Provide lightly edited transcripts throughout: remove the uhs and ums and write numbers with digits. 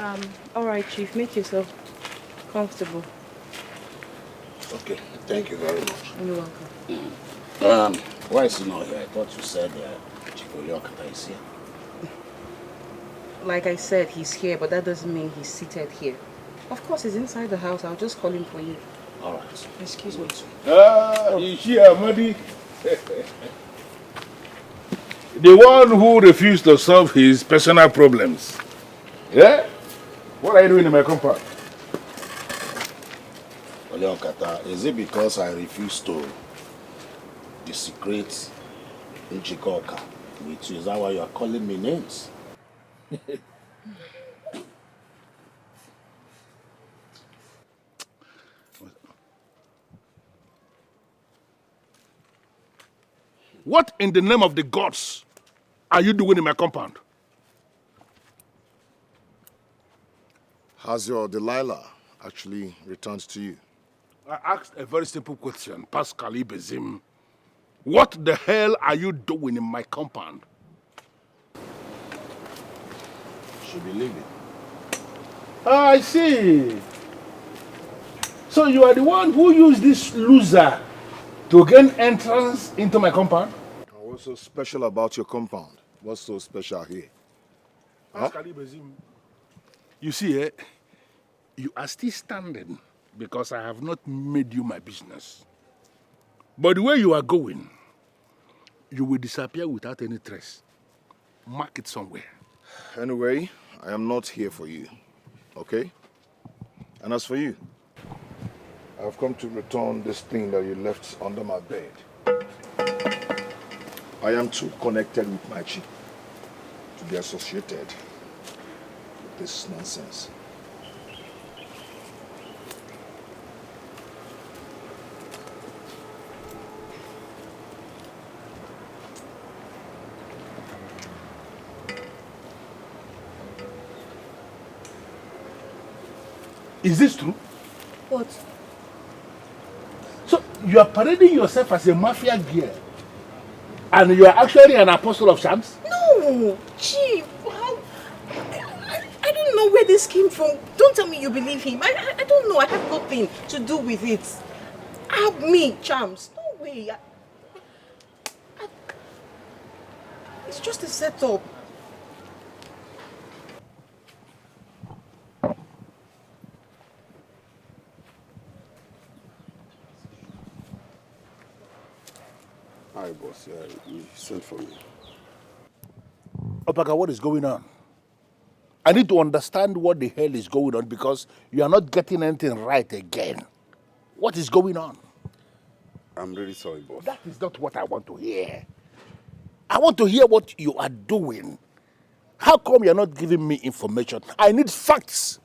All right, Chief, make yourself comfortable. Okay, thank you very much. You're welcome. Why is he not here? I thought you said Chico Yokata is here. Like I said, he's here, but that doesn't mean he's seated here. Of course, he's inside the house. I'll just call him for you. All right. Excuse me. Is she a muddy? The one who refused to solve his personal problems. Yeah? What are you doing in my compound? Yokata, is it because I refuse to desecrate Njikoka with you? Is that why you are calling me names? What in the name of the gods are you doing in my compound? Has your Delilah actually returned to you? I asked a very simple question, Pascal Ibezim. What the hell are you doing in my compound? Should be leaving. I see. So you are the one who used this loser to gain entrance into my compound? What's so special about your compound? What's so special here? Pascal Ibezim. You see, you are still standing because I have not made you my business. But the way you are going, you will disappear without any trace. Mark it somewhere. Anyway, I am not here for you, okay? And as for you, I've come to return this thing that you left under my bed. I am too connected with my chief to be associated with this nonsense. Is this true? What? So you are parading yourself as a mafia girl, and you are actually an apostle of shams? No, Chief. I don't know where this came from. Don't tell me you believe him. I don't know. I have nothing to do with it. Help me, Chams. No way. It's just a setup. Hi, boss. You sent for me. Opaka, what is going on? I need to understand what the hell is going on because you are not getting anything right again. What is going on? I'm really sorry, boss. That is not what I want to hear. I want to hear what you are doing. How come you're not giving me information? I need facts.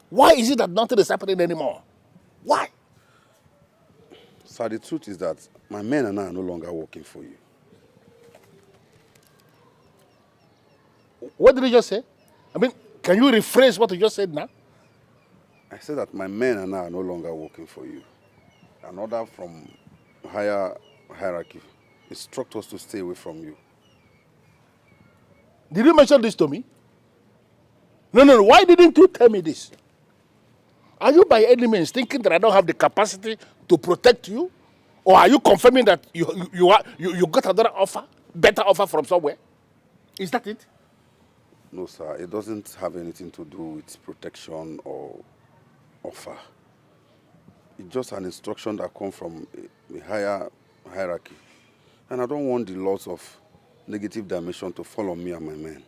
Why is it that nothing is happening anymore? Why? Sir, the truth is that my men and I are no longer working for you. What did you just say? I mean, can you rephrase what you just said now? I said that my men and I are no longer working for you. An order from higher hierarchy instruct us to stay away from you. Did you mention this to me? No. Why didn't you tell me this? Are you by any means thinking that I don't have the capacity to protect you? Or are you confirming that you got another offer, better offer from somewhere? Is that it? No, sir. It doesn't have anything to do with protection or offer. It's just an instruction that comes from a higher hierarchy. And I don't want the loss of negative dimension to fall on me and my men.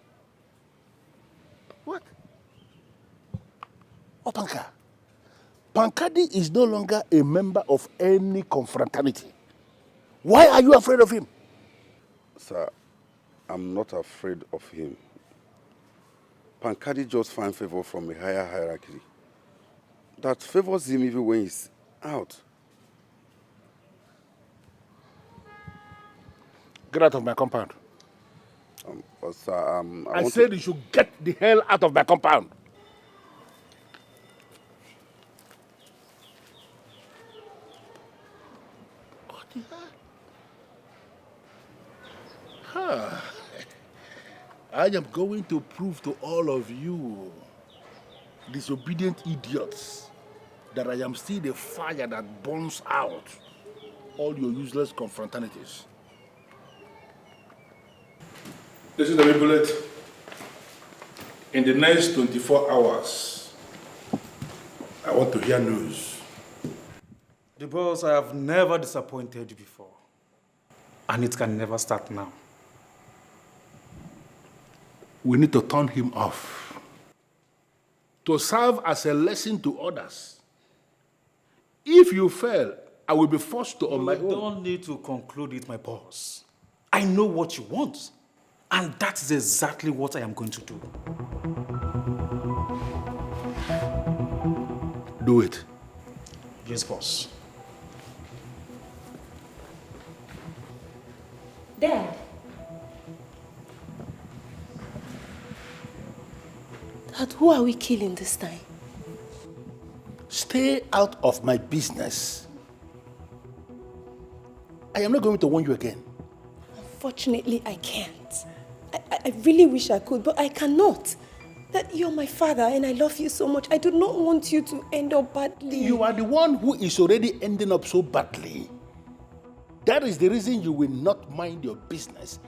What? Opanka, Pankadi is no longer a member of any confraternity. Why are you afraid of him? Sir, I'm not afraid of him. Pankadi just finds favor from a higher hierarchy that favors him even when he's out. Get out of my compound. Sir, I said you should get the hell out of my compound. What the hell? I am going to prove to all of you disobedient idiots that I am still the fire that burns out all your useless confraternities. Listen to me, Bullet. In the next 24 hours, I want to hear news. The boss, I have never disappointed you before. And it can never start now. We need to turn him off to serve as a lesson to others. If you fail, I will be forced to on my own. You don't need to conclude it, my boss. I know what you want. And that is exactly what I am going to do. Do it. Yes, boss. Dad. Dad, who are we killing this time? Stay out of my business. I am not going to warn you again. Unfortunately, I can't. I really wish I could, but I cannot. That you're my father and I love you so much. I do not want you to end up badly. You are the one who is already ending up so badly. That is the reason you will not mind your business.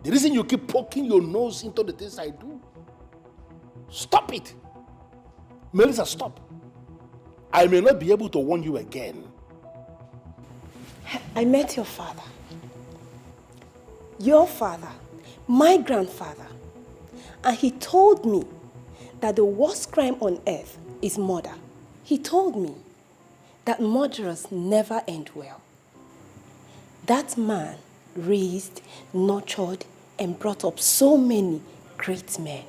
The reason you keep poking your nose into the things I do. Stop it. Melissa, stop. I may not be able to warn you again. I met your father. Your father. My grandfather. And he told me that the worst crime on earth is murder. He told me that murderers never end well. That man raised, nurtured, and brought up so many great men.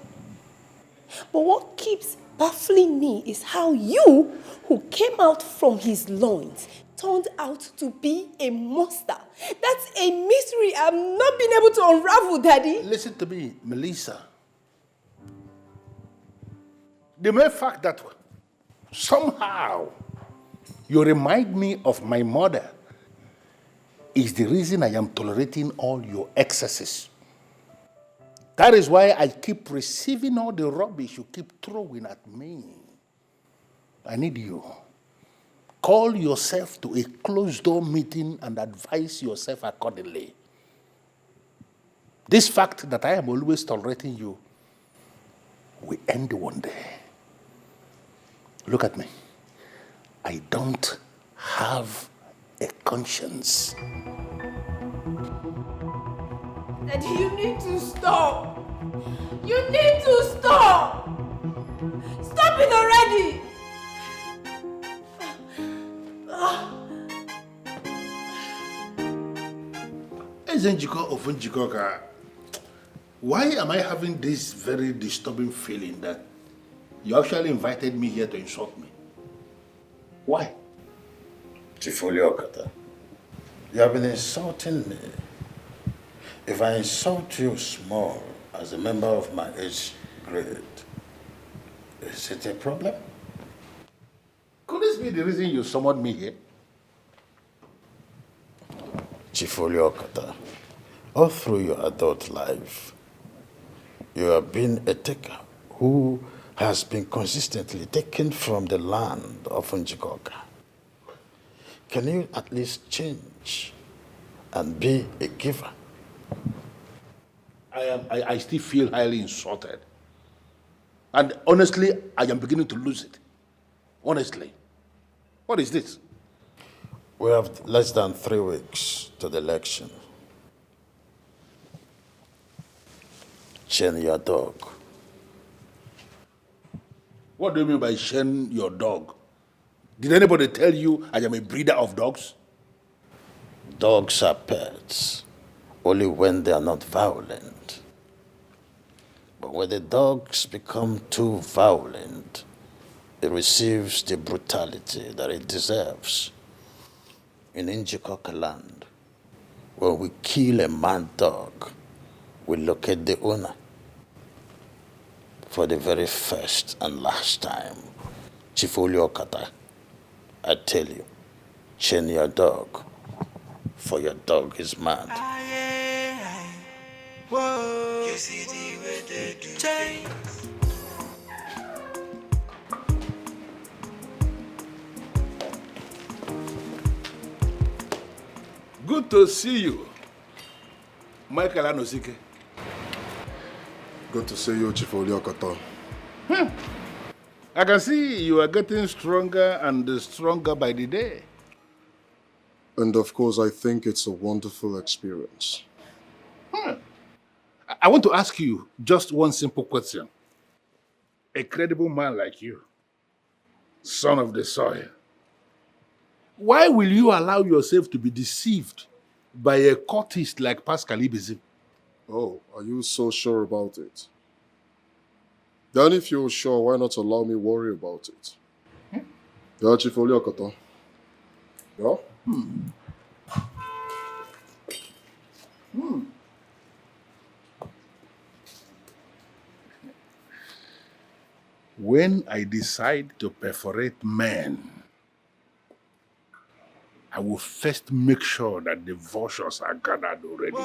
But what keeps baffling me is how you, who came out from his loins, turned out to be a monster. That's a mystery I've not been able to unravel, Daddy. Listen to me, Melissa. The mere fact that somehow you remind me of my mother is the reason I am tolerating all your excesses. That is why I keep receiving all the rubbish you keep throwing at me. I need you. Call yourself to a closed-door meeting and advise yourself accordingly. This fact that I am always tolerating you will end one day. Look at me. I don't have a conscience. Daddy, you need to stop. You need to stop. Stop it already. Why am I having this very disturbing feeling that you actually invited me here to insult me? Why? Tifoliokata, you have been insulting me. If I insult you small as a member of my age grade, is it a problem? Could this be the reason you summoned me here? Tifoliokata, all through your adult life, you have been a taker who has been consistently taken from the land of Njikoka. Can you at least change and be a giver? I still feel highly insulted. And honestly, I am beginning to lose it. Honestly. What is this? We have less than 3 weeks to the election. Chain your dog. What do you mean by chain your dog? Did anybody tell you I am a breeder of dogs? Dogs are pets, only when they are not violent. But when the dogs become too violent, it receives the brutality that it deserves. In Njikoka land, when we kill a mad dog, we locate the owner. For the very first and last time, Tifoliokata, I tell you, chain your dog, for your dog is mad. Whoa. You see the way they do things. Good to see you. Michael Anosike. Good to see you, Chief Oliokoto. I can see you are getting stronger and stronger by the day. And of course, I think it's a wonderful experience. I want to ask you just one simple question. A credible man like you, son of the soil, why will you allow yourself to be deceived by a cultist like Pascal Ibezim? Oh, are you so sure about it? Then if you're sure, why not allow me worry about it? Yeah, Chief Oliokoto. Yeah? When I decide to perforate men, I will first make sure that the vultures are gathered already.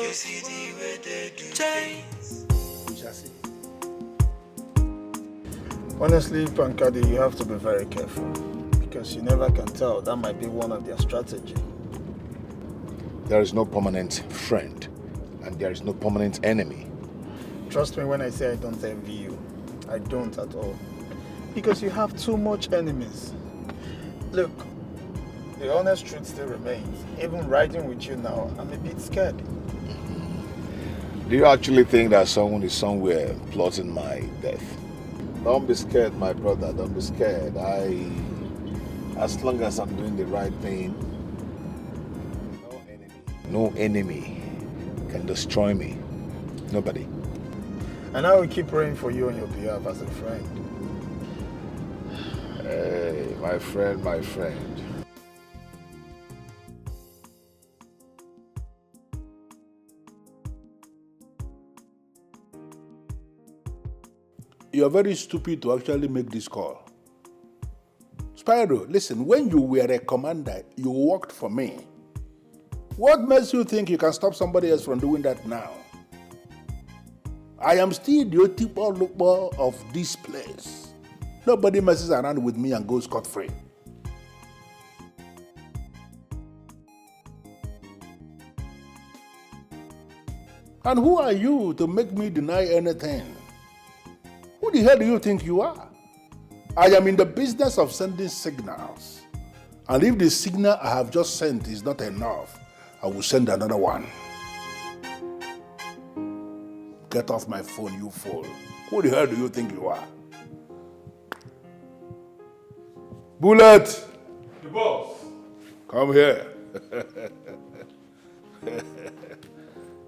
You see the way they do things. We shall see. Honestly, Pankadi, you have to be very careful because you never can tell. That might be one of their strategy. There is no permanent friend, and there is no permanent enemy. Trust me when I say I don't envy you. I don't at all. Because you have too much enemies. Look, the honest truth still remains. Even riding with you now, I'm a bit scared. Do you actually think that someone is somewhere plotting my death? Don't be scared, my brother. Don't be scared. As long as I'm doing the right thing, No enemy can destroy me. Nobody. And I will keep praying for you on your behalf as a friend. hey, my friend, my friend. You are very stupid to actually make this call. Spyro, listen, when you were a commander, you worked for me. What makes you think you can stop somebody else from doing that now? I am still the Otipo of this place. Nobody messes around with me and goes scot-free. And who are you to make me deny anything? Who the hell do you think you are? I am in the business of sending signals. And if the signal I have just sent is not enough, I will send another one. Get off my phone, you fool. Who the hell do you think you are? Bullet! The boss. Come here.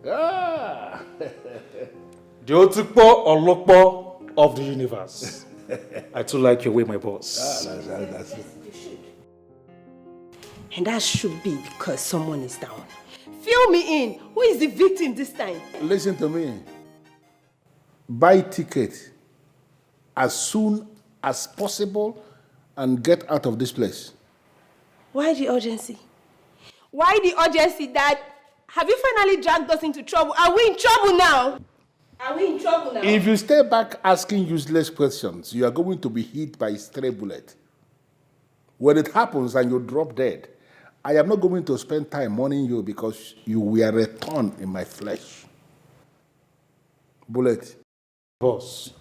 Ah. The Otukpo Olokpo of the universe. I too like your way, my boss. That's it. And that should be because someone is down. Fill me in. Who is the victim this time? Listen to me. Buy ticket as soon as possible and get out of this place. Why the urgency? Why the urgency, Dad? Have you finally dragged us into trouble? Are we in trouble now? Are we in trouble now? If you stay back asking useless questions, you are going to be hit by a stray bullet. When it happens and you drop dead, I am not going to spend time mourning you because you were a thorn in my flesh. Bullet. Boss.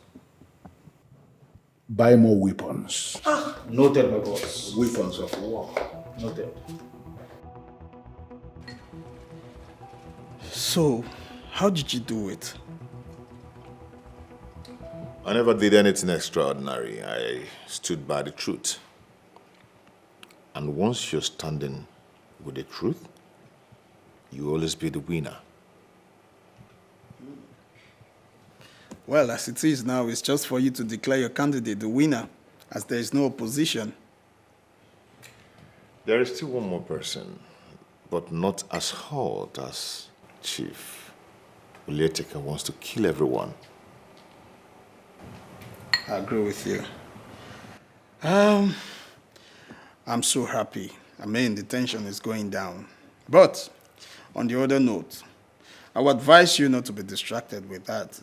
Buy more weapons. Noted, my boss. Weapons of war. Noted. So, how did you do it? I never did anything extraordinary. I stood by the truth. And once you're standing with the truth, you always be the winner. Well, as it is now, it's just for you to declare your candidate the winner, as there is no opposition. There is still one more person, but not as hot as Chief. Ulieteka wants to kill everyone. I agree with you. I'm so happy. I mean, the tension is going down. But, on the other note, I would advise you not to be distracted with that.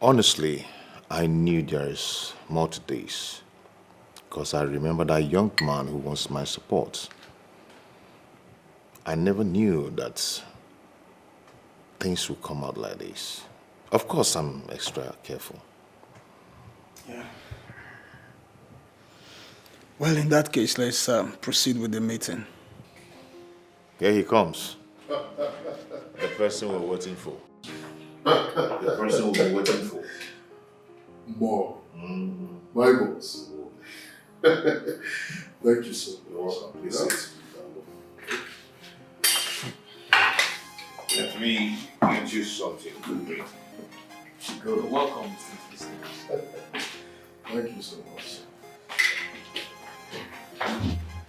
Honestly, I knew there is more to this, because I remember that young man who wants my support. I never knew that things would come out like this. Of course, I'm extra careful. Yeah. Well, in that case, let's proceed with the meeting. Here he comes. The person we're waiting for. The person we're waiting for. More. My boss. Thank you so much. You're welcome. Please sit. Let me get you something to drink. You're welcome. Thank you so much.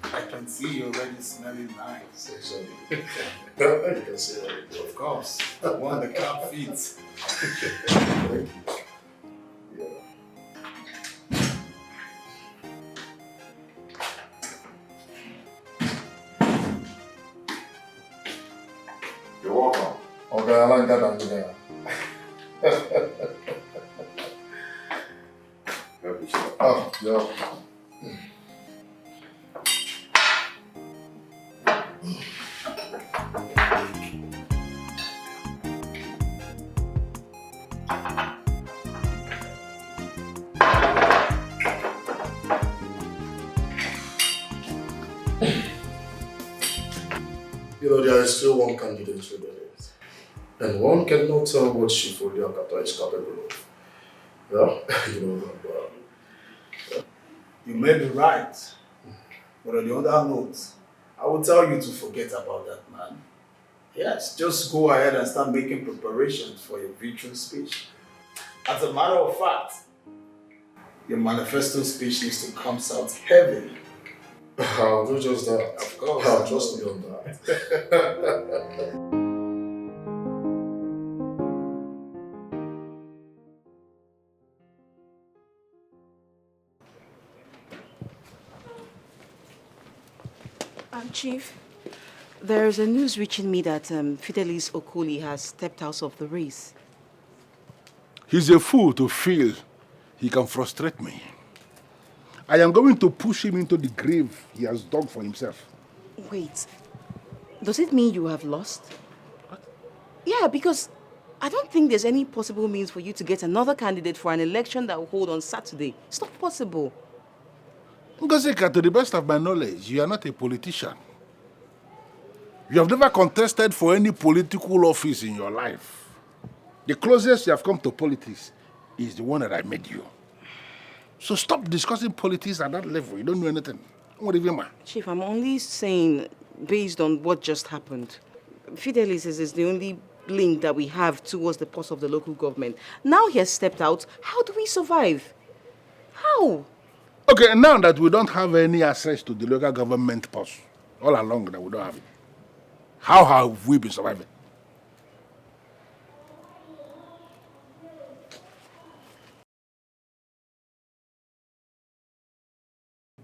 I can see you already smelling nice. Actually, you can say that. Of course. The one the cap fits. Thank you. You're welcome. Okay, I like that idea. Help yourself. Oh, yeah. You know, there is still one candidate rebellion. And one cannot tell what Shifoli Akata is capable of. Yeah? You know that well. You may be right. But on the other note, I will tell you to forget about that man. Yes, just go ahead and start making preparations for your victory speech. As a matter of fact, your manifesto speech needs to come out heavy. I'll do just that. Of course. I'll trust me on that. Chief, there's a news reaching me that Fidelis Okoli has stepped out of the race. He's a fool to feel he can frustrate me. I am going to push him into the grave he has dug for himself. Wait, does it mean you have lost? What? Yeah, because I don't think there's any possible means for you to get another candidate for an election that will hold on Saturday. It's not possible. Ngozika, to the best of my knowledge, you are not a politician. You have never contested for any political office in your life. The closest you have come to politics is the one that I made you. So stop discussing politics at that level. You don't know anything. What do you mean? Chief, I'm only saying, based on what just happened, Fidelis is the only link that we have towards the pulse of the local government. Now he has stepped out. How do we survive? How? Okay, now that we don't have any access to the local government pulse, all along that we don't have it, how have we been surviving?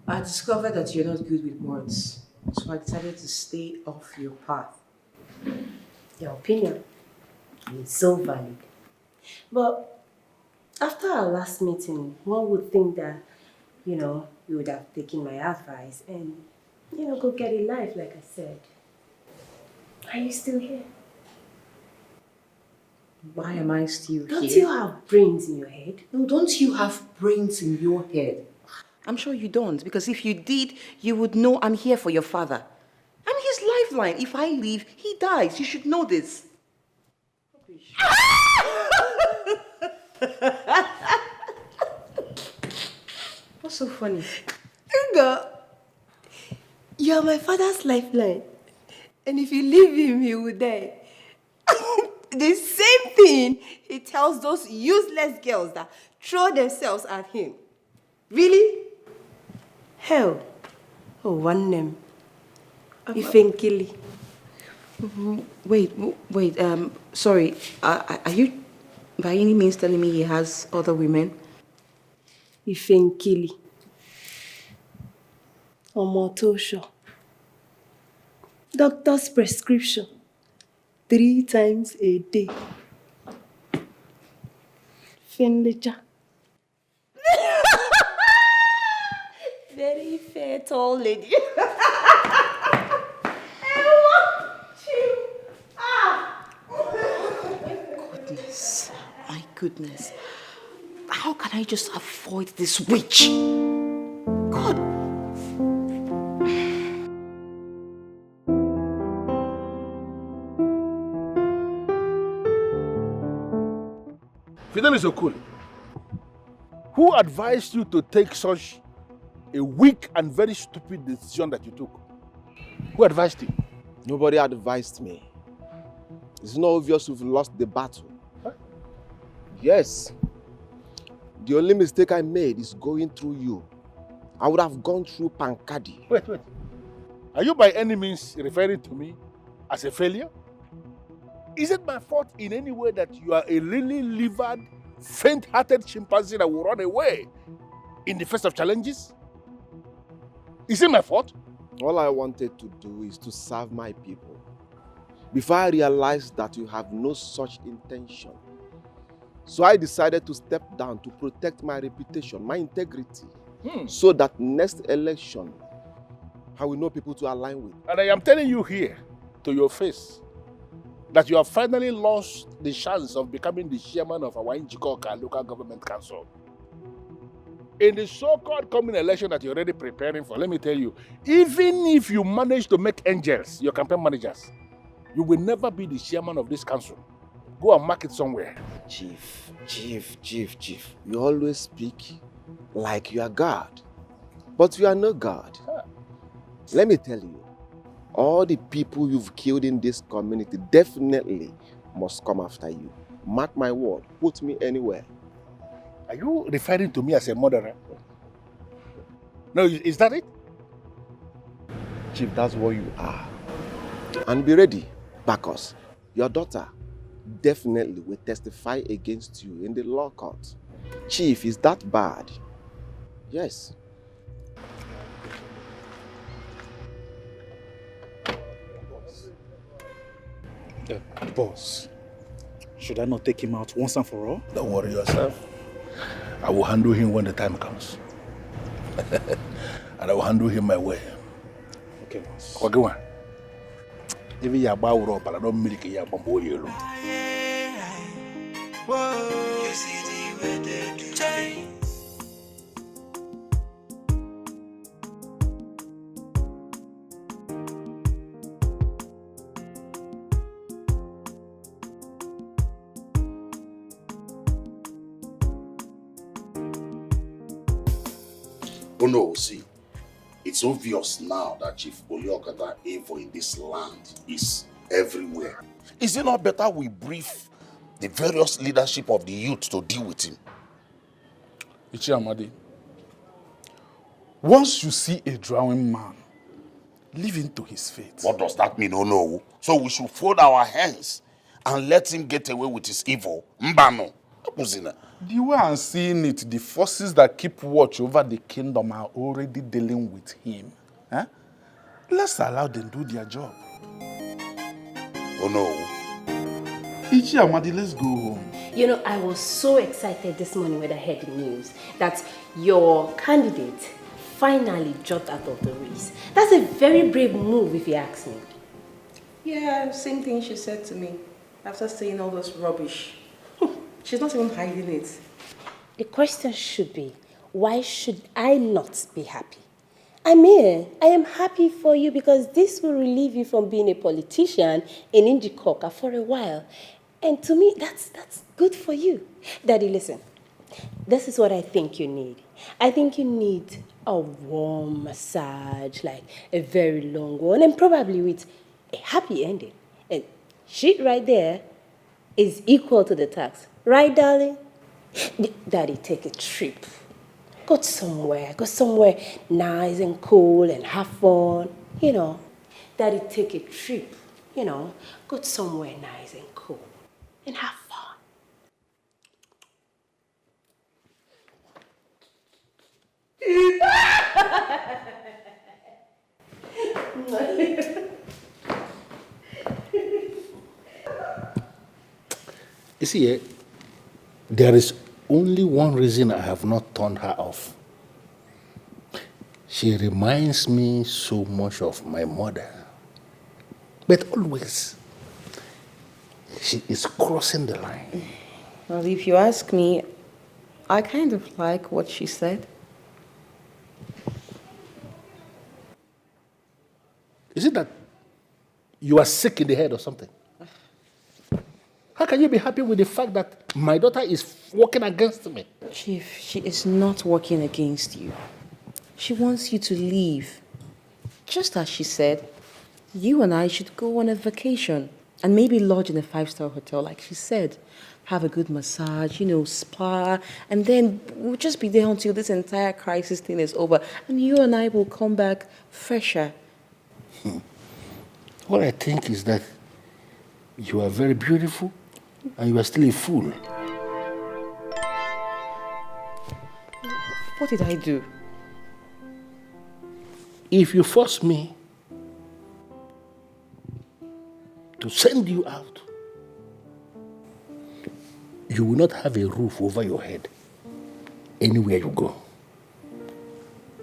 I discovered that you're not good with words, so I decided to stay off your path. Your opinion is so valid. But after our last meeting, one would think that, you would have taken my advice and, go get a life, like I said. Are you still here? Why am I still here? Don't you have brains in your head? No, don't you have brains in your head? I'm sure you don't, because if you did, you would know I'm here for your father. I'm his lifeline. If I leave, he dies. You should know this. What's so funny? You are my father's lifeline. And if you leave him, he will die. The same thing he tells those useless girls that throw themselves at him. Really? Hell. Oh, one name. Ifenkili. Wait, sorry. Are you by any means telling me he has other women? Ifenkili. Omotosho. Doctor's prescription. 3 times a day. Finlicha. Very fair, tall lady. goodness. How can I just avoid this witch? God. Fidelis Okul, who advised you to take such a weak and very stupid decision that you took? Who advised you? Nobody advised me. It's not obvious you've lost the battle. Huh? Yes. The only mistake I made is going through you. I would have gone through Pankadi. Wait. Are you by any means referring to me as a failure? Is it my fault in any way that you are a really livered, faint-hearted chimpanzee that will run away in the face of challenges? Is it my fault? All I wanted to do is to serve my people. Before I realized that you have no such intention. So I decided to step down to protect my reputation, my integrity, so that next election, I will know people to align with. And I am telling you here, to your face, that you have finally lost the chance of becoming the chairman of our Njikoka local government council. In the so-called coming election that you're already preparing for, let me tell you, even if you manage to make angels your campaign managers, you will never be the chairman of this council. Go and mark it somewhere. Chief. You always speak like you are God, but you are no God. Huh. Let me tell you, all the people you've killed in this community definitely must come after you. Mark my word, put me anywhere. Are you referring to me as a murderer? No, is that it? Chief, that's what you are. And be ready, Bacchus. Your daughter definitely will testify against you in the law court. Chief, is that bad? Yes. Boss, should I not take him out once and for all? Don't worry yourself. I will handle him when the time comes. And I will handle him my way. Okay, boss. Wagawa. Even your bow rope, but I don't milk your bamboo yellow. Whoa, you see the way they do change. Oh no, see, it's obvious now that Chief Oliokata evil in this land is everywhere. Is it not better we brief the various leadership of the youth to deal with him? Ichi Amadi, once you see a drowning man, leave him to his fate. What does that mean? Oh no. So we should fold our hands and let him get away with his evil? Mbano. The way I'm seeing it, the forces that keep watch over the kingdom are already dealing with him. Huh? Let's allow them do their job. Oh no. Ichi Amadi, let's go home. You know, I was so excited this morning when I heard the news that your candidate finally dropped out of the race. That's a very brave move, if you ask me. Yeah, same thing she said to me after saying all this rubbish. She's not even hiding it. The question should be, why should I not be happy? I mean, I am happy for you because this will relieve you from being a politician in Njikoka for a while. And to me, that's good for you. Daddy, listen. This is what I think you need. I think you need a warm massage, like a very long one, and probably with a happy ending. And shit right there is equal to the tax. Right, darling? Daddy, take a trip. Go somewhere nice and cool and have fun. You know, Daddy, take a trip. You know, go somewhere nice and cool and have fun. You see, there is only one reason I have not turned her off. She reminds me so much of my mother. But always, she is crossing the line. Well, if you ask me, I kind of like what she said. Is it that you are sick in the head or something? How can you be happy with the fact that my daughter is working against me? Chief, she is not working against you. She wants you to leave. Just as she said, you and I should go on a vacation and maybe lodge in a 5-star hotel, like she said. Have a good massage, spa, and then we'll just be there until this entire crisis thing is over, and you and I will come back fresher. What I think is that you are very beautiful and you are still a fool. What did I do? If you force me to send you out, you will not have a roof over your head anywhere you go.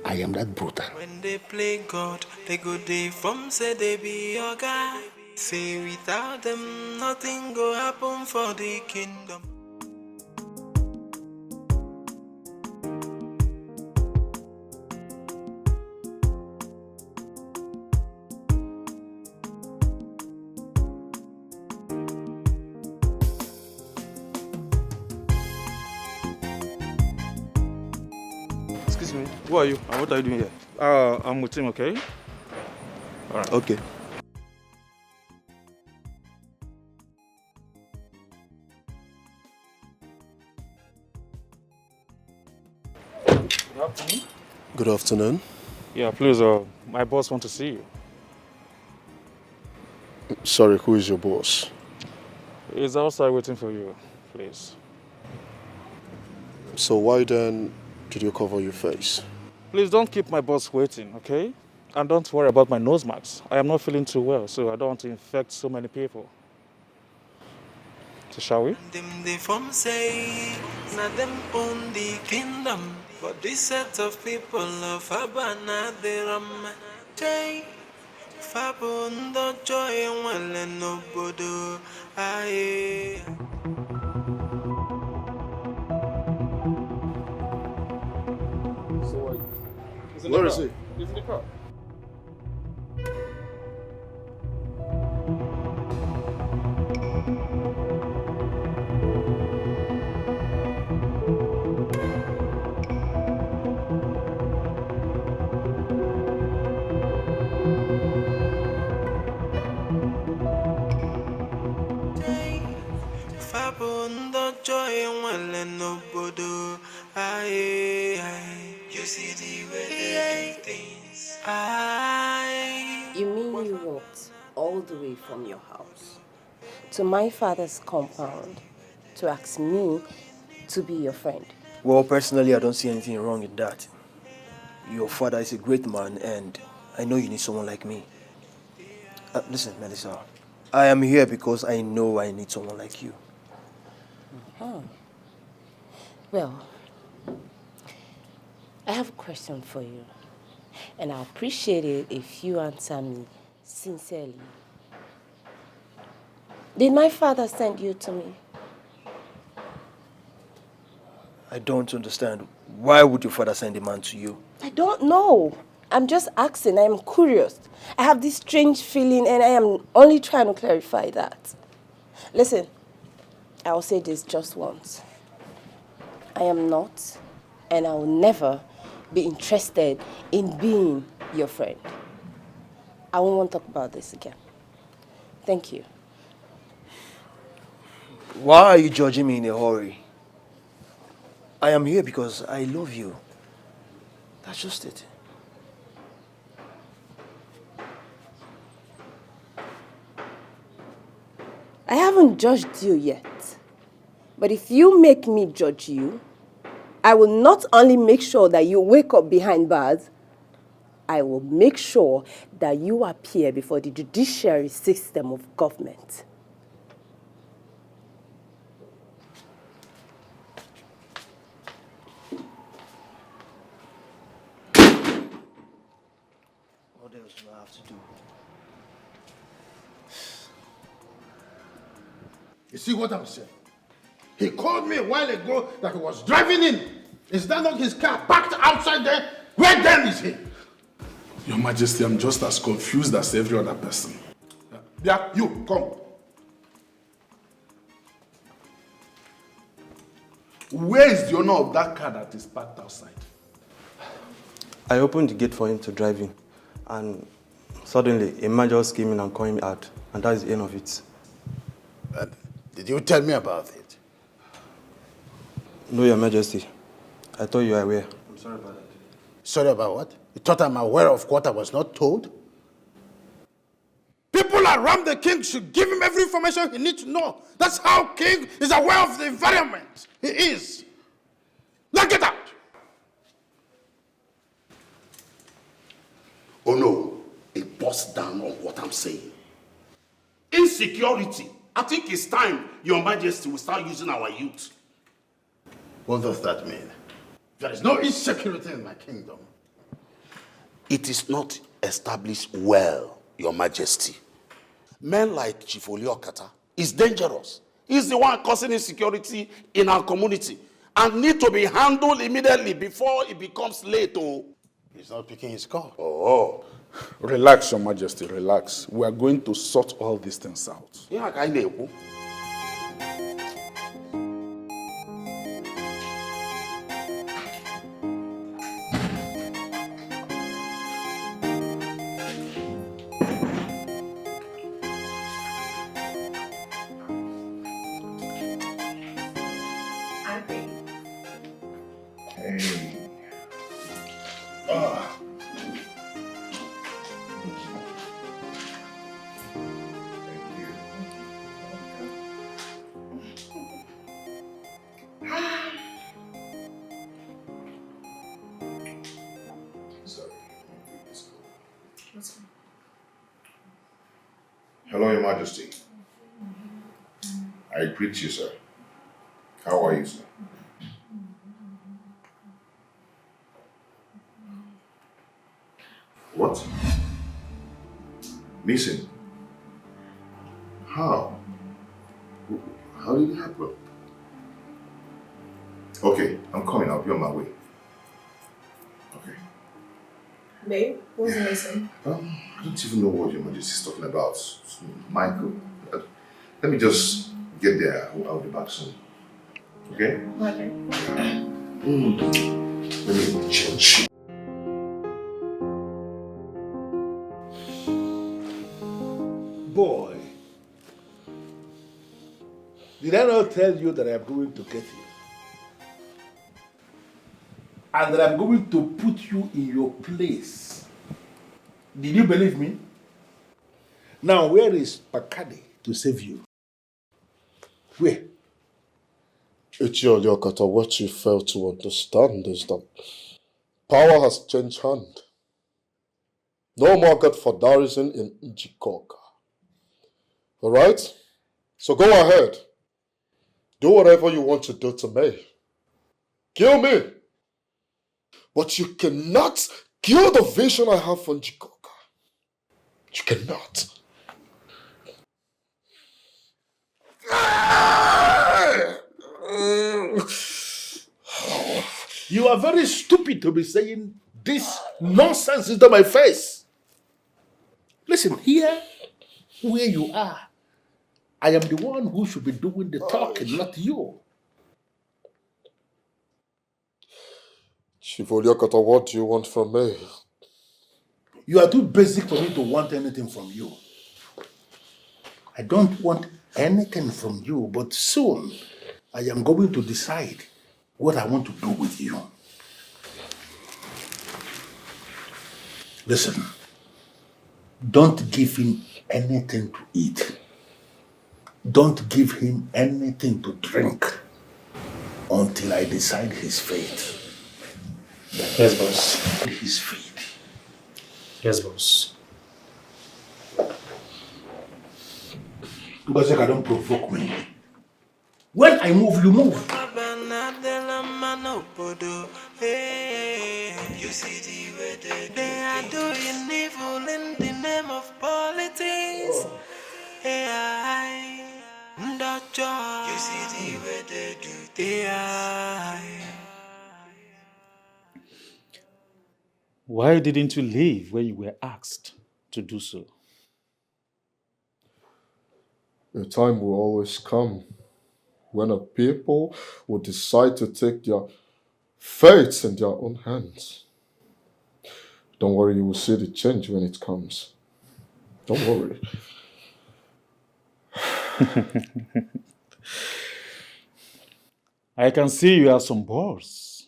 I am that brutal. When they play God, they go they from say they be your guy. Say without them, nothing go happen for the kingdom. Excuse me, who are you and what are you doing here? I'm with him, okay? All right. Okay. Good afternoon. Good afternoon. Yeah, please, my boss wants to see you. Sorry, who is your boss? He's outside waiting for you, please. So why then did you cover your face? Please don't keep my boss waiting, okay? And don't worry about my nose marks. I am not feeling too well, so I don't want to infect so many people. So shall we? Them they from say, now them own the kingdom. But this set of people of Abana, they ram. Jay, Fabundo joy and well and no bodo. Aye. Where is he? He's in the car. Fabundo joy and well and no bodo. Aye, aye. You see the way they do things. Aye. You mean you walked all the way from your house to my father's compound to ask me to be your friend? Well, personally, I don't see anything wrong in that. Your father is a great man, and I know you need someone like me. Listen, Melissa, I am here because I know I need someone like you. Well, I have a question for you, and I'll appreciate it if you answer me sincerely. Did my father send you to me? I don't understand. Why would your father send a man to you? I don't know. I'm just asking. I'm curious. I have this strange feeling, and I am only trying to clarify that. Listen, I'll say this just once. I am not, and I will never be interested in being your friend. I won't want to talk about this again. Thank you. Why are you judging me in a hurry? I am here because I love you. That's just it. I haven't judged you yet. But if you make me judge you, I will not only make sure that you wake up behind bars, I will make sure that you appear before the judiciary system of government. What else do I have to do? You see what I'm saying? He called me a while ago that he was driving in. Is that not his car parked outside there? Where then is he? Your Majesty, I'm just as confused as every other person. Yeah, you, come. Where is the owner of that car that is parked outside? I opened the gate for him to drive in, and suddenly a man just came in and called me out, and that is the end of it. Did you tell me about it? No, Your Majesty. I thought you were aware. I'm sorry about that. Sorry about what? You thought I'm aware of what I was not told? People around the king should give him every information he needs to know. That's how king is aware of the environment. He is. Now get out. Oh no, it busts down on what I'm saying. Insecurity. I think it's time Your Majesty will start using our youth. What does that mean? There is no insecurity in my kingdom. It is not established well, Your Majesty. Men like Chief Oliokata is dangerous. He's the one causing insecurity in our community and need to be handled immediately before it becomes late. Oh, he's not picking his call. Oh. Relax, Your Majesty, relax. We are going to sort all these things out. Yeah, I know. Hello, Your Majesty. I greet you, sir. How are you, sir? What? Missing? How? How did it happen? Okay, I'm coming. I'll be on my way. Okay. Babe, what's missing? I don't even know what Your Majesty is talking about. Michael, let me just get there. I'll be back soon. Okay? Okay. Let me change. Boy, did I not tell you that I'm going to get you? And that I'm going to put you in your place. Did you believe me? Now, where is Pakade to save you? Where? Ichioliokata, what you fail to understand is that power has changed hand. No more godfatherism in Njikoka. Alright? So go ahead. Do whatever you want to do to me. Kill me. But you cannot kill the vision I have for Njikoka. You cannot. You are very stupid to be saying this nonsense into my face. Listen, here, where you are, I am the one who should be doing the talking, not you. Chief Oliokata, what do you want from me? You are too basic for me to want anything from you. I don't want anything from you, but soon I am going to decide what I want to do with you. Listen, don't give him anything to eat. Don't give him anything to drink until I decide his fate. Yes, boss. His fate. Yes, boss. Because you don't provoke me. When I move, you move. You see the way they are doing evil in the name of politics. joy. You see the way they do the Why didn't you leave when you were asked to do so? A time will always come when a people will decide to take their fates in their own hands. Don't worry, you will see the change when it comes. Don't worry. I can see you have some balls.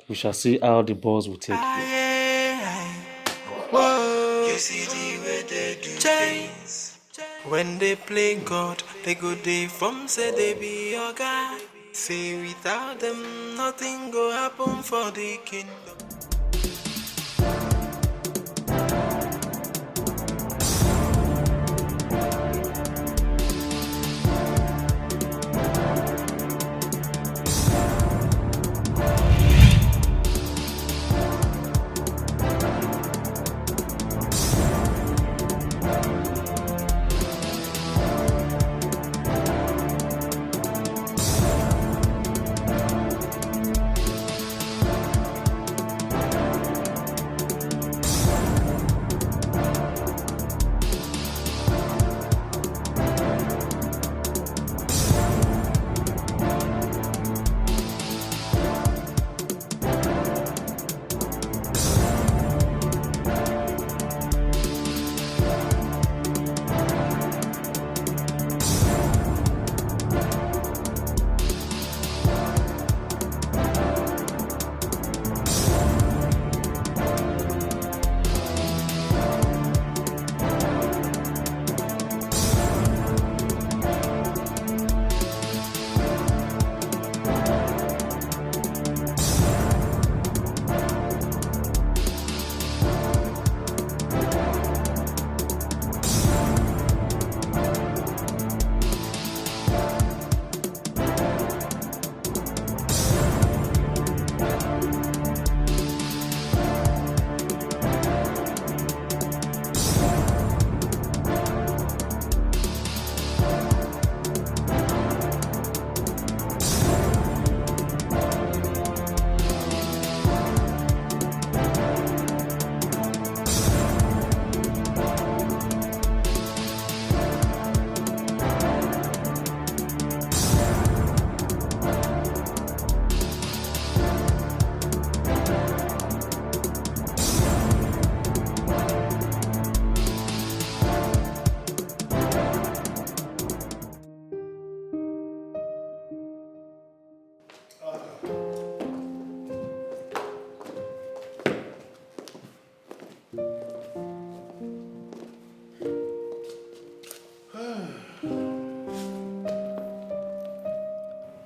We shall see how the balls will take you. Whoa. You see the way they do things. When they play God, they go they from say they be your guy. Say without them, nothing go happen for the kingdom.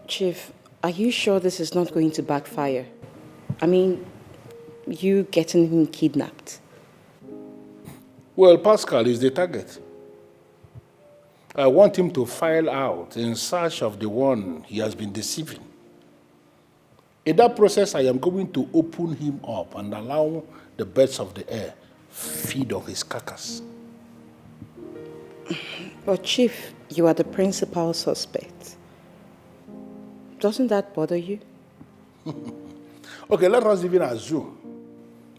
Chief, are you sure this is not going to backfire? I mean, you getting him kidnapped. Well, Pascal is the target. I want him to file out in search of the one he has been deceiving. In that process, I am going to open him up and allow the birds of the air feed on his carcass. But Chief, you are the principal suspect. Doesn't that bother you? Okay, let us even assume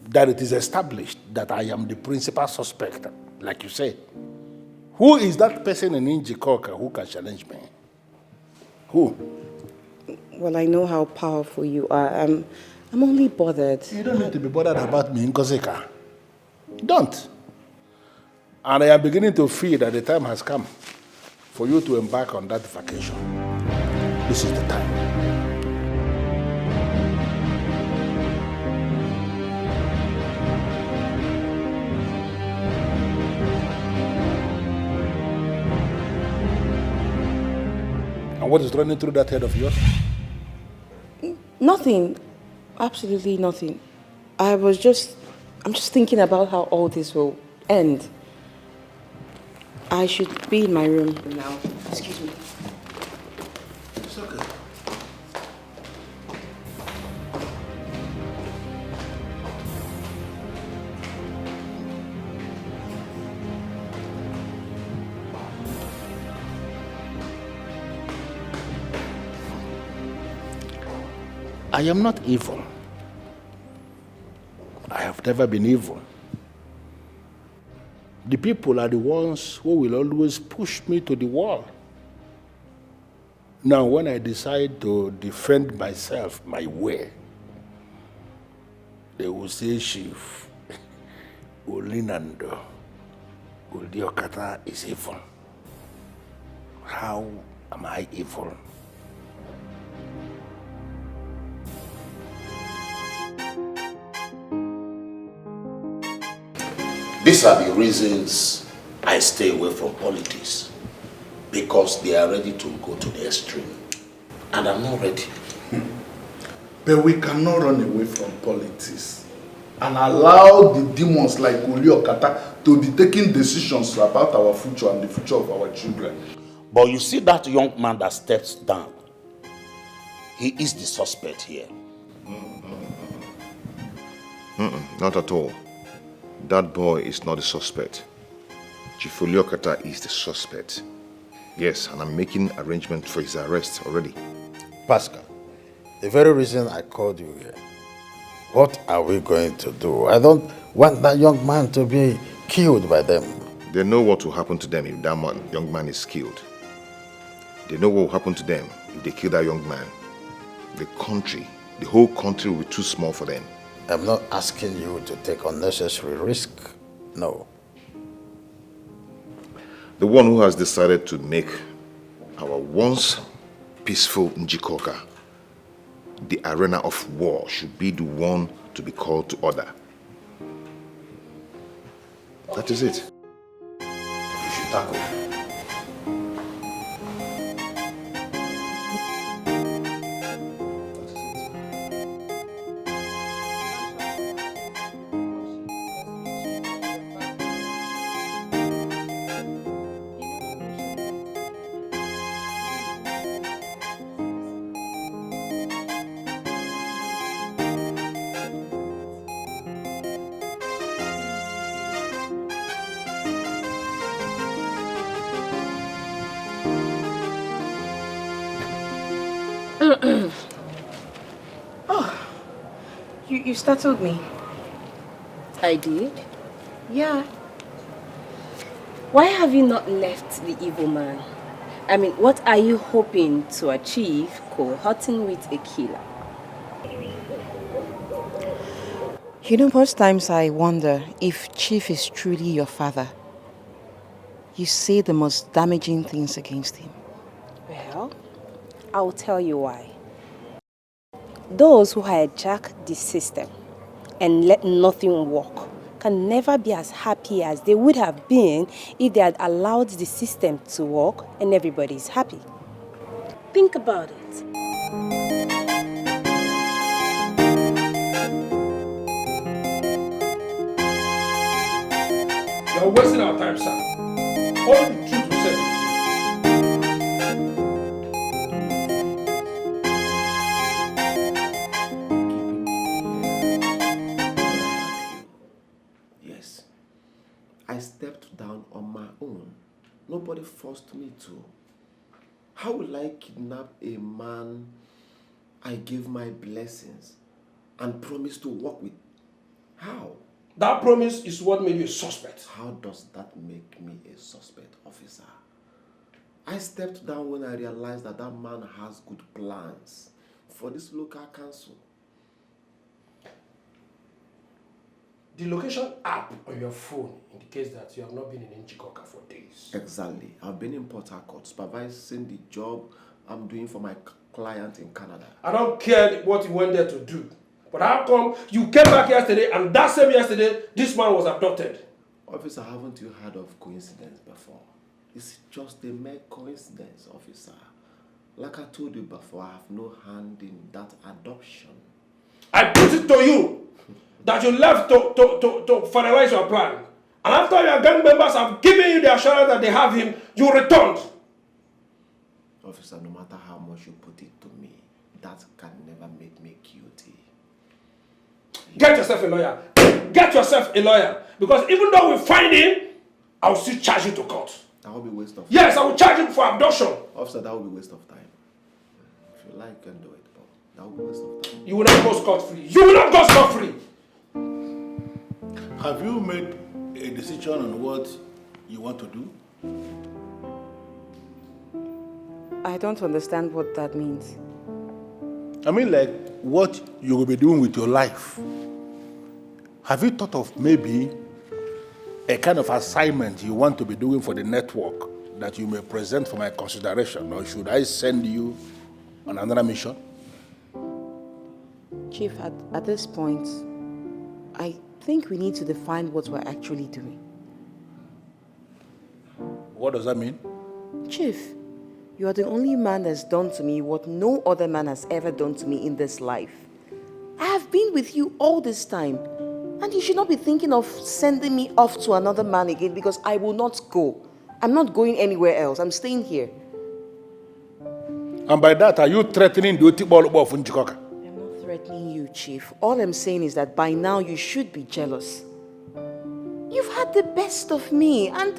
that it is established that I am the principal suspect, like you say. Who is that person in Njikoka who can challenge me? Who? Well, I know how powerful you are. I'm only bothered. You don't need to be bothered about me, Nkosika. Don't. And I am beginning to feel that the time has come for you to embark on that vacation. This is the time. And what is running through that head of yours? Nothing. Absolutely nothing. I'm just thinking about how all this will end. I should be in my room now. Excuse me. It's okay. I am not evil. I have never been evil. The people are the ones who will always push me to the wall. Now, when I decide to defend myself my way, they will say, Chief, Olinando, Uliokata is evil. How am I evil? These are the reasons I stay away from politics. Because they are ready to go to the extreme. And I'm not ready. But we cannot run away from politics and allow the demons like Uli Okata to be taking decisions about our future and the future of our children. But you see that young man that steps down, he is the suspect here. Not at all. That boy is not the suspect. Chief Oliokata is the suspect. Yes, and I'm making arrangements for his arrest already. Pascal, the very reason I called you here, what are we going to do? I don't want that young man to be killed by them. They know what will happen to them if that young man is killed. They know what will happen to them if they kill that young man. The whole country will be too small for them. I'm not asking you to take unnecessary risk. No. The one who has decided to make our once peaceful Njikoka the arena of war should be the one to be called to order. That is it. You should tackle. Oh, you startled me. I did? Yeah. Why have you not left the evil man? I mean, what are you hoping to achieve cohorting with a killer? You know, most times I wonder if Chief is truly your father. You say the most damaging things against him. Well, I'll tell you why. Those who hijack the system and let nothing work can never be as happy as they would have been if they had allowed the system to work and everybody is happy. Think about it. You're wasting our time, sir. All the truth we said. Yes. I stepped down on my own. Nobody forced me to. How will I kidnap a man I gave my blessings and promised to work with? How? That promise is what made you a suspect. How does that make me a suspect, officer? I stepped down when I realized that that man has good plans for this local council. The location app on your phone indicates that you have not been in Njikoka for days. Exactly. I've been in Port Harcourt supervising the job I'm doing for my client in Canada. I don't care what you went there to do. But how come you came back yesterday and that same yesterday, this man was abducted? Officer, haven't you heard of coincidence before? It's just a mere coincidence, officer. Like I told you before, I have no hand in that adoption. I put it to you that you left to finalize your plan. And after your gang members have given you the assurance that they have him, you returned. Officer, no matter how much you put it to me, that can never make me guilty. Get yourself a lawyer. Get yourself a lawyer. Because even though we find him, I will still charge you to court. That will be waste of Yes, I will charge him for abduction. Officer, that will be waste of time. If you like, you can do it. You will not go scot-free. You will not go scot-free. Have you made a decision on what you want to do? I don't understand what that means. I mean, like, what you will be doing with your life. Have you thought of maybe a kind of assignment you want to be doing for the network that you may present for my consideration, or should I send you on another mission? Chief, at this point, I think we need to define what we're actually doing. What does that mean? Chief, you are the only man that's done to me what no other man has ever done to me in this life. I have been with you all this time, and you should not be thinking of sending me off to another man again, because I will not go. I'm not going anywhere else. I'm staying here. And by that, are you threatening the Otibolo of Njikoka? I'm not threatening you, Chief. All I'm saying is that by now you should be jealous. You've had the best of me, and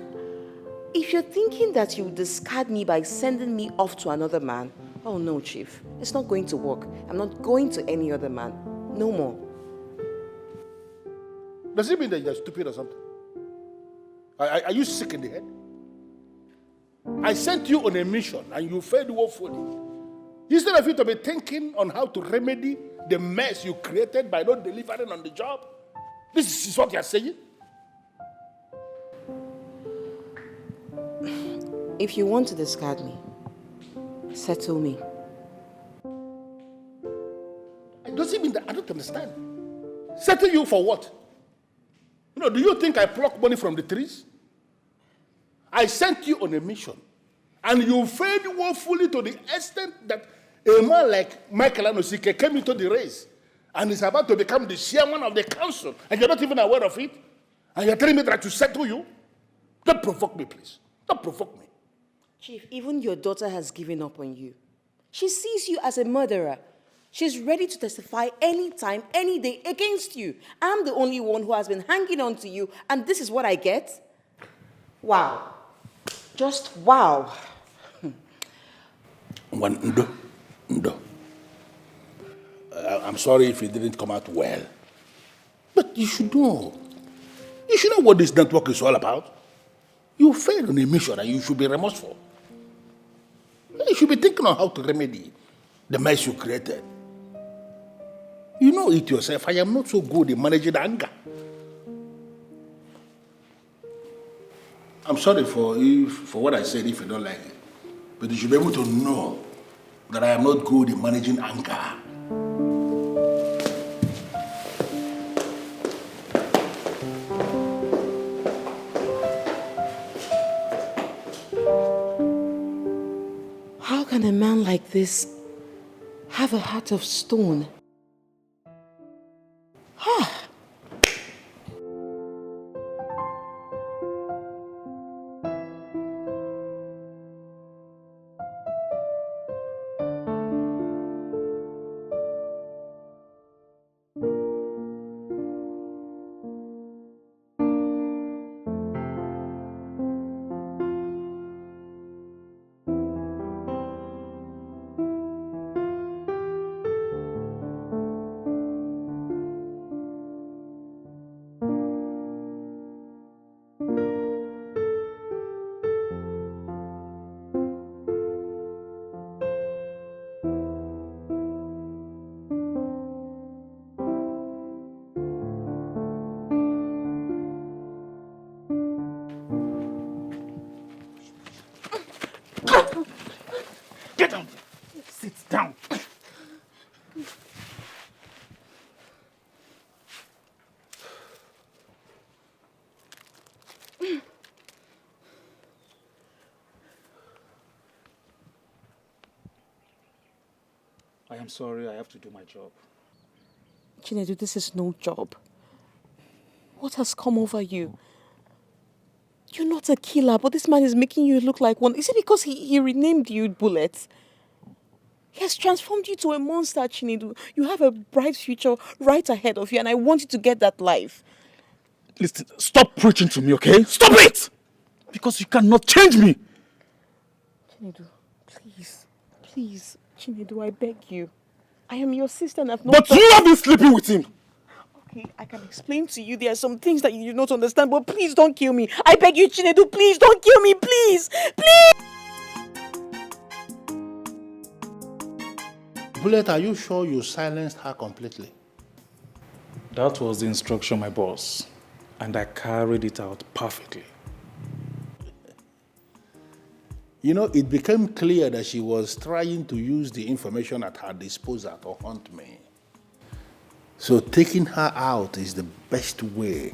if you're thinking that you discard me by sending me off to another man, oh no, Chief. It's not going to work. I'm not going to any other man. No more. Does it mean that you're stupid or something? Are you sick in the head? I sent you on a mission and you failed woefully. Instead of you to be thinking on how to remedy the mess you created by not delivering on the job, this is what you're saying? If you want to discard me, settle me. Does it mean that I don't understand? Settle you for what? Do you think I pluck money from the trees? I sent you on a mission, and you failed woefully to the extent that a man like Michael Anosike came into the race and is about to become the chairman of the council, and you're not even aware of it, and you're telling me that to settle you? Don't provoke me, please. Don't provoke me. Chief, even your daughter has given up on you. She sees you as a murderer. She's ready to testify anytime, any day against you. I'm the only one who has been hanging on to you, and this is what I get? Wow. Just wow. I'm sorry if it didn't come out well. But you should know. You should know what this network is all about. You failed on a mission and you should be remorseful. You should be thinking on how to remedy the mess you created. You know it yourself. I am not so good in managing anger. I'm sorry for what I said if you don't like it. But you should be able to know that I am not good in managing anger. How can a man like this have a heart of stone? Get down. Sit down. I am sorry, I have to do my job. Chinedu, this is no job. What has come over you? You're not a killer, but this man is making you look like one. Is it because he renamed you Bullet? He has transformed you to a monster, Chinedu. You have a bright future right ahead of you, and I want you to get that life. Listen, stop preaching to me, okay? Stop it! Because you cannot change me. Chinedu, please, Chinedu, I beg you. I am your sister and I've not... But you have been sleeping with him! Okay, I can explain to you. There are some things that you do not understand, but please don't kill me. I beg you, Chinedu, please don't kill me, please! Please! Bullet, are you sure you silenced her completely? That was the instruction, my boss. And I carried it out perfectly. You know, it became clear that she was trying to use the information at her disposal to hunt me. So taking her out is the best way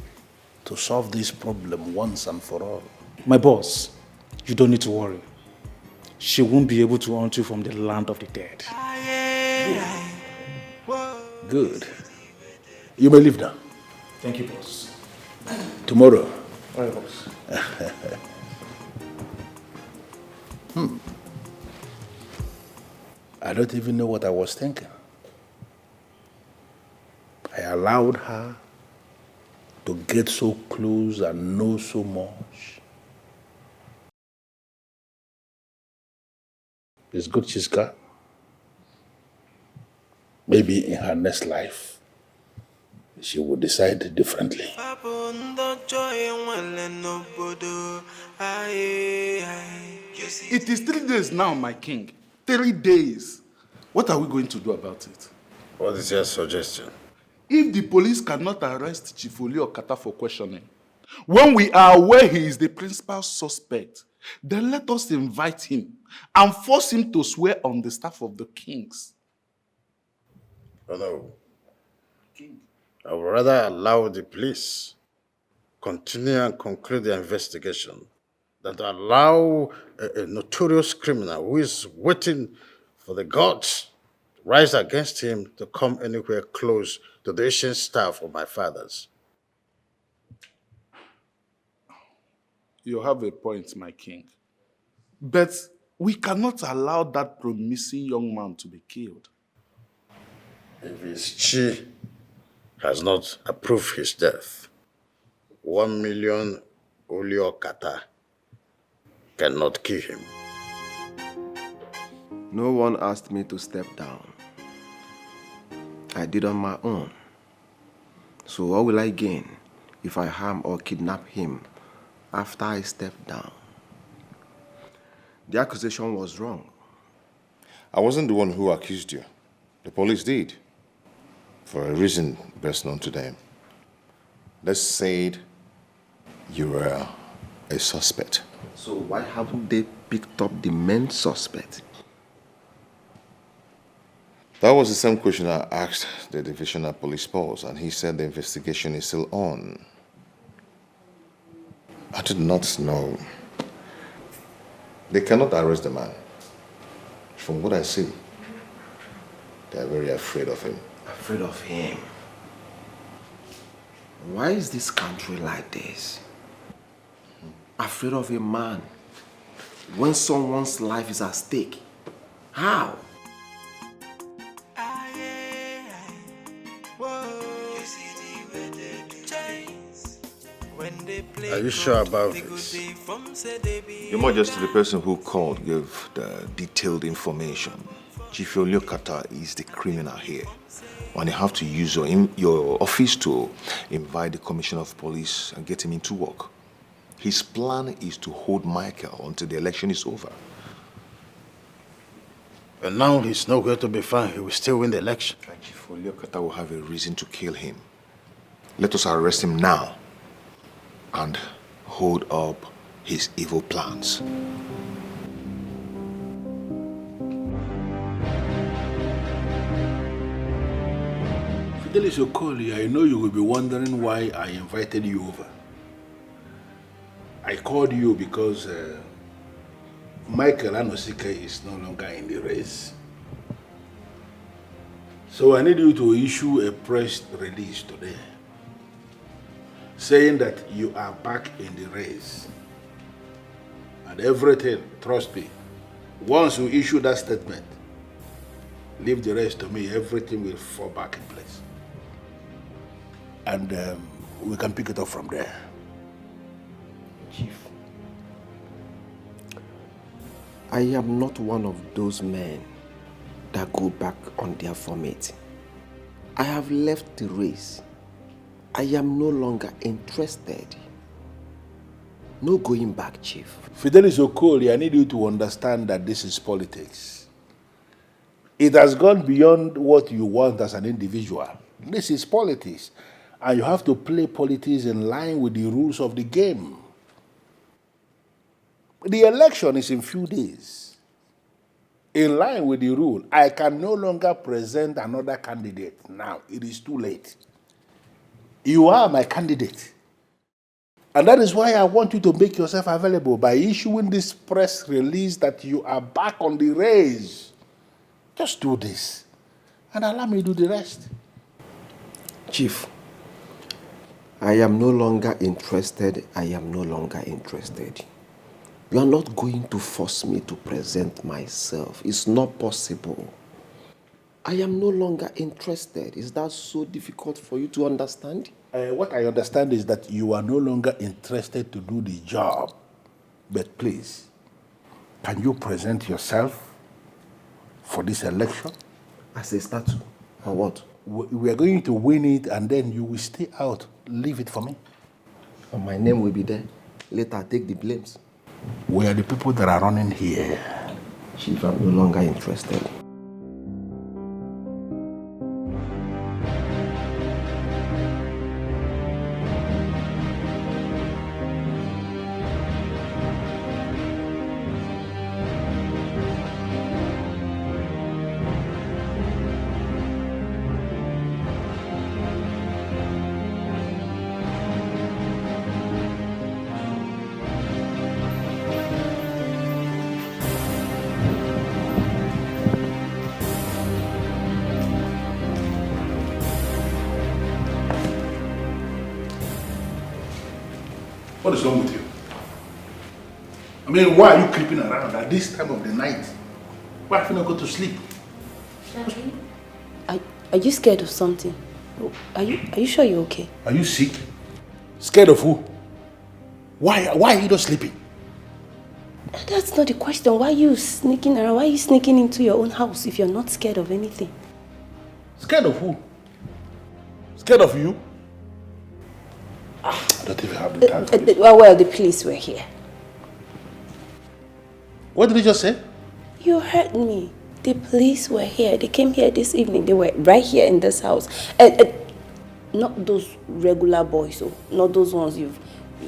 to solve this problem once and for all. My boss, you don't need to worry. She won't be able to hunt you from the land of the dead. Good. You may leave now. Thank you, boss. Tomorrow. All right, boss. I don't even know what I was thinking. I allowed her to get so close and know so much. It's good she's got. Maybe in her next life, she will decide differently. It is 3 days now, my king. 3 days. What are we going to do about it? What is your suggestion? If the police cannot arrest Chief Okata for questioning, when we are aware he is the principal suspect, then let us invite him and force him to swear on the staff of the kings. Oh, no. I would rather allow the police continue and conclude the investigation than to allow a notorious criminal who is waiting for the gods to rise against him to come anywhere close to the ancient staff of my fathers. You have a point, my king. But we cannot allow that promising young man to be killed. If his chi has not approved his death, 1 million Oliokata cannot kill him. No one asked me to step down. I did on my own. So what will I gain if I harm or kidnap him after I step down? The accusation was wrong. I wasn't the one who accused you. The police did. For a reason best known to them. They said you were a suspect. So why haven't they picked up the main suspect? That was the same question I asked the divisional police boss, and he said the investigation is still on. I did not know. They cannot arrest the man. From what I see, they are very afraid of him. Afraid of him? Why is this country like this? Afraid of a man when someone's life is at stake? How? Are you sure about this? Your Majesty, the person who called gave the detailed information. Chief Oliokata is the criminal here. And you have to use your office to invite the Commissioner of Police and get him into work. His plan is to hold Michael until the election is over. And now he's nowhere to be found. He will still win the election. And Chief Oliokata will have a reason to kill him. Let us arrest him now and hold up his evil plans. Fidelis Okoli, I know you will be wondering why I invited you over. I called you because Michael Anosike is no longer in the race. So I need you to issue a press release today saying that you are back in the race. And everything, trust me, once you issue that statement, leave the rest to me, everything will fall back in place. And we can pick it up from there. Chief, I am not one of those men that go back on their vomit. I have left the race. I am no longer interested. No going back, Chief. Fidelis Okoli, I need you to understand that this is politics. It has gone beyond what you want as an individual. This is politics. And you have to play politics in line with the rules of the game. The election is in few days. In line with the rule, I can no longer present another candidate now. It is too late. You are my candidate. And that is why I want you to make yourself available by issuing this press release that you are back on the race. Just do this and allow me to do the rest. Chief, I am no longer interested. I am no longer interested. You are not going to force me to present myself. It's not possible. I am no longer interested. Is that so difficult for you to understand? What I understand is that you are no longer interested to do the job. But please, can you present yourself for this election? As a statue, or what? We are going to win it and then you will stay out. Leave it for me. And my name will be there. Later, I take the blames. We are the people that are running here. Chief, I'm no longer interested. What is wrong with you? I mean, why are you creeping around at this time of the night? Why have you not go to sleep? Are you scared of something? Are you sure you're okay? Are you sick? Scared of who? Why are you not sleeping? That's not the question. Why are you sneaking around? Why are you sneaking into your own house if you're not scared of anything? Scared of who? Scared of you? I don't even have the time for this. Well, the police were here. What did you just say? You heard me. The police were here. They came here this evening. They were right here in this house. Not those regular boys, not those ones you've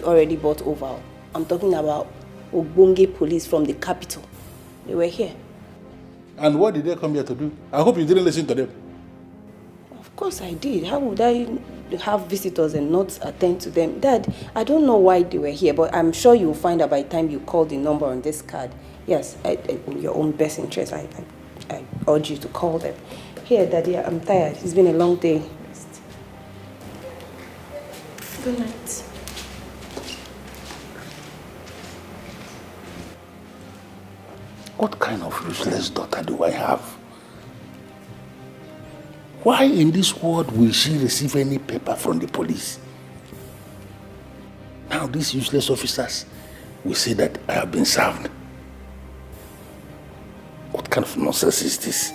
already bought over. I'm talking about Ogbonge police from the capital. They were here. And what did they come here to do? I hope you didn't listen to them. Of course I did. How would I have visitors and not attend to them? Dad, I don't know why they were here, but I'm sure you'll find out by the time you call the number on this card. Yes, in your own best interest, I urge you to call them. Here, Daddy, I'm tired. It's been a long day. Rest. Good night. What kind of useless daughter do I have? Why in this world will she receive any paper from the police? Now these useless officers will say that I have been served. What kind of nonsense is this?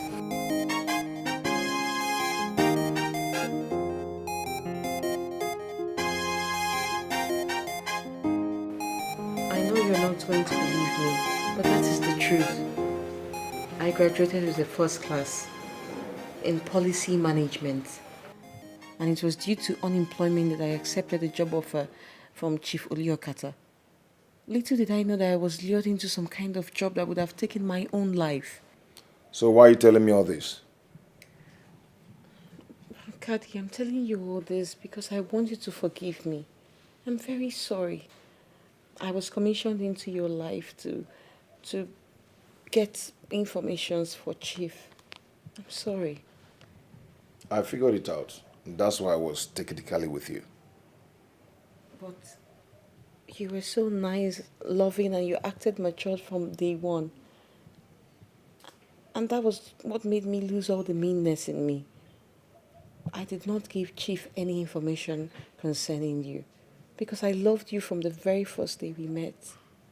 I know you're not going to believe me, but that is the truth. I graduated with a first class in policy management, and it was due to unemployment that I accepted a job offer from Chief Oliokata. Little did I know that I was lured into some kind of job that would have taken my own life. So why are you telling me all this? Kati, I'm telling you all this because I want you to forgive me. I'm very sorry. I was commissioned into your life to get informations for Chief. I'm sorry. I figured it out. That's why I was technically with you. But you were so nice, loving, and you acted mature from day one. And that was what made me lose all the meanness in me. I did not give Chief any information concerning you because I loved you from the very first day we met.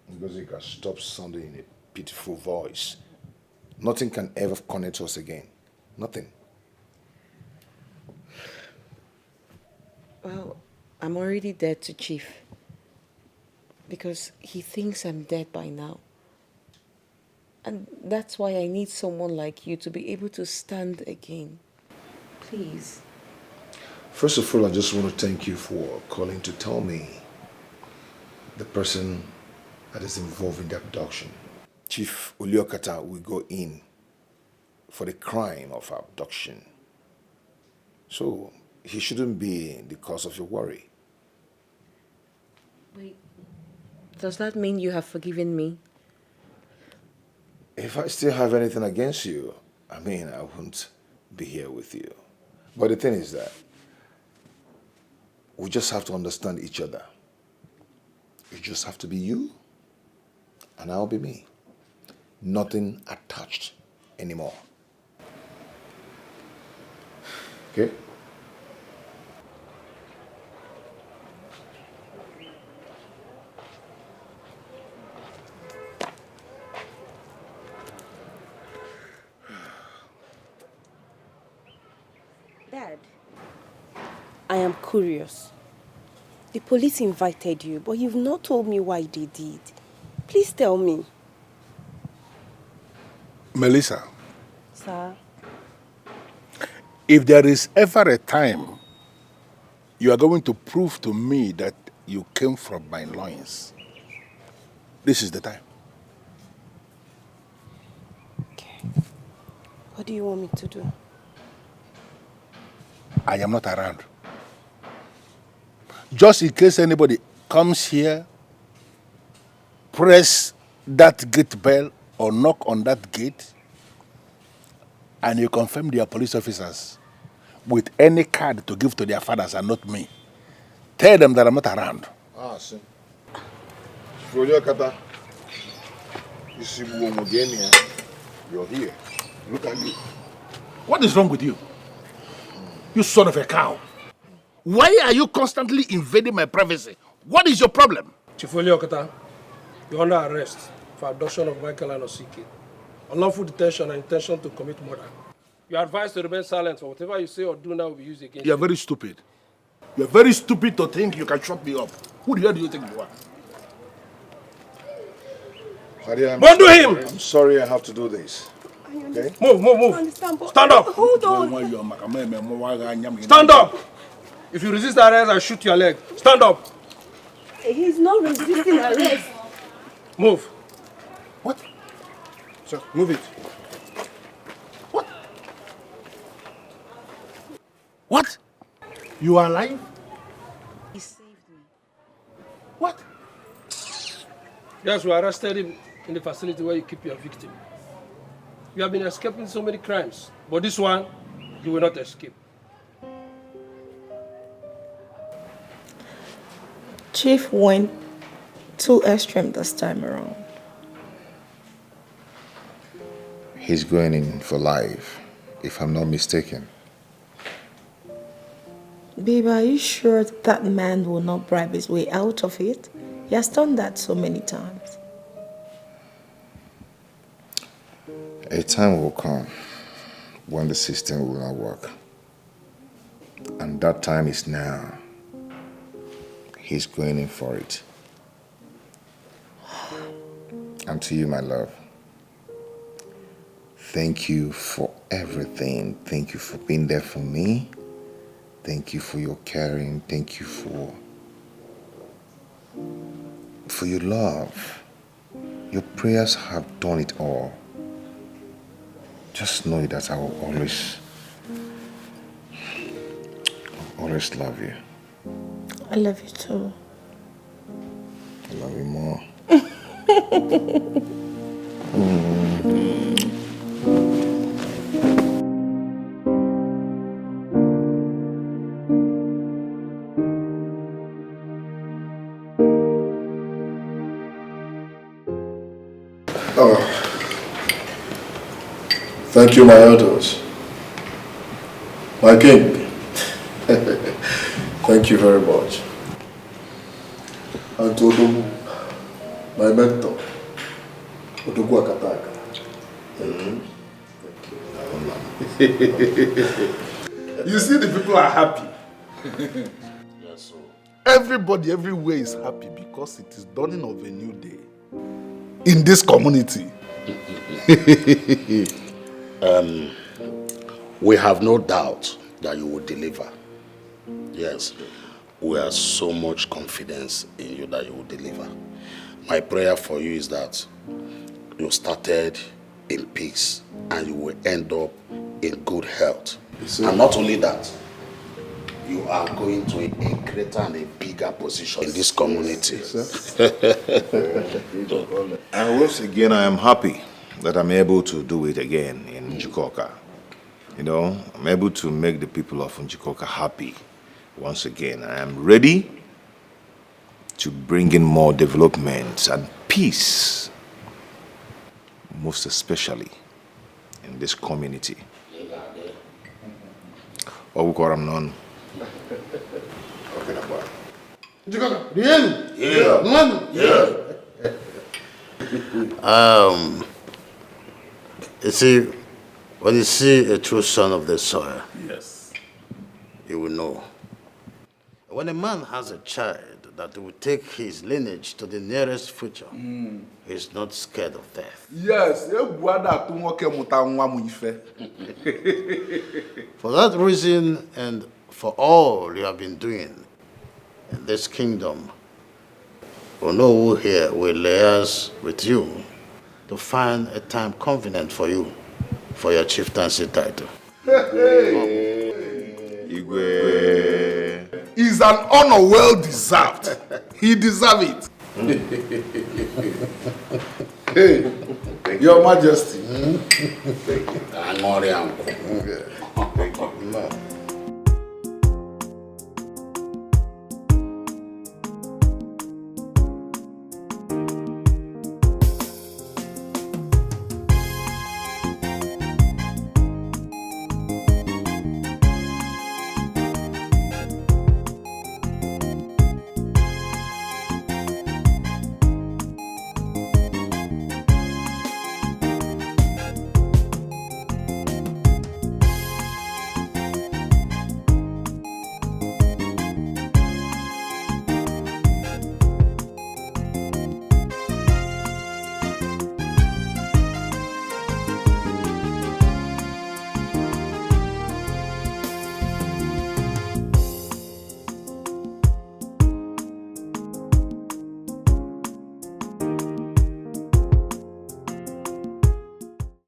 Because you can stop sounding in a pitiful voice. Nothing can ever connect us again. Nothing. Well, I'm already dead to Chief. Because he thinks I'm dead by now. And that's why I need someone like you to be able to stand again. Please. First of all, I just want to thank you for calling to tell me the person that is involved in the abduction. Chief Uliokata will go in for the crime of abduction. So he shouldn't be the cause of your worry. Wait, does that mean you have forgiven me? If I still have anything against you, I won't be here with you. But the thing is that we just have to understand each other. You just have to be you, and I'll be me. Nothing attached anymore. Okay? Dad, I am curious. The police invited you, but you've not told me why they did. Please tell me. Melissa, Sir? if there is ever a time you are going to prove to me that you came from my loins, this is the time. Okay. What do you want me to do? I am not around. Just in case anybody comes here, press that gate bell or knock on that gate, and you confirm they are police officers with any card to give to their fathers and not me. Tell them that I'm not around. Ah, see. Kata, you see, you're here. Look at you. What is wrong with you? You son of a cow. Why are you constantly invading my privacy? What is your problem? Chief Oliokata, you're under arrest for abduction of Michael Anosike, unlawful detention and intention to commit murder. You are advised to remain silent, for whatever you say or do now will be used against you. You are very stupid. You are very stupid to think you can shut me up. Who the hell do you think you are? Bundle him! I'm sorry I have to do this. Okay? Move. Stand up! Hold on. Stand up! If you resist arrest, I'll shoot your leg. Stand up! He's not resisting arrest. Move. What? Sir, move it. What? You are alive? He saved me. What? Yes, we arrested him in the facility where you keep your victim. You have been escaping so many crimes, but this one, you will not escape. Chief went too extreme this time around. He's going in for life, if I'm not mistaken. Babe, are you sure that man will not bribe his way out of it? He has done that so many times. A time will come when the system will not work. And that time is now. He's going in for it. And to you, my love, thank you for everything. Thank you for being there for me. Thank you for your caring. Thank you for your love. Your prayers have done it all. Just know that I will always love you. I love you too. I love you more. Thank you, my elders. My king. Thank you very much. And to Odogu, my mentor, Odogu Akataka. You see, the people are happy. Everybody everywhere is happy because it is dawning of a new day in this community. We have no doubt that you will deliver. Yes, we have so much confidence in you that you will deliver. My prayer for you is that you started in peace and you will end up in good health. And not only that, you are going to a greater and a bigger position in this community. And once again, I am happy that I'm able to do it again in Njikoka. You know, I'm able to make the people of Njikoka happy once again. I am ready to bring in more development and peace, most especially in this community. Ogukoram non. You see, when you see a true son of the soil, yes, you will know. When a man has a child that will take his lineage to the nearest future, he's not scared of death. Yes, For that reason and for all you have been doing in this kingdom, Onowu here will liaise with you to find a time convenient for you for your chieftaincy title. Igwe is an honor well deserved. He deserves it. Hey, Your Majesty. Thank you.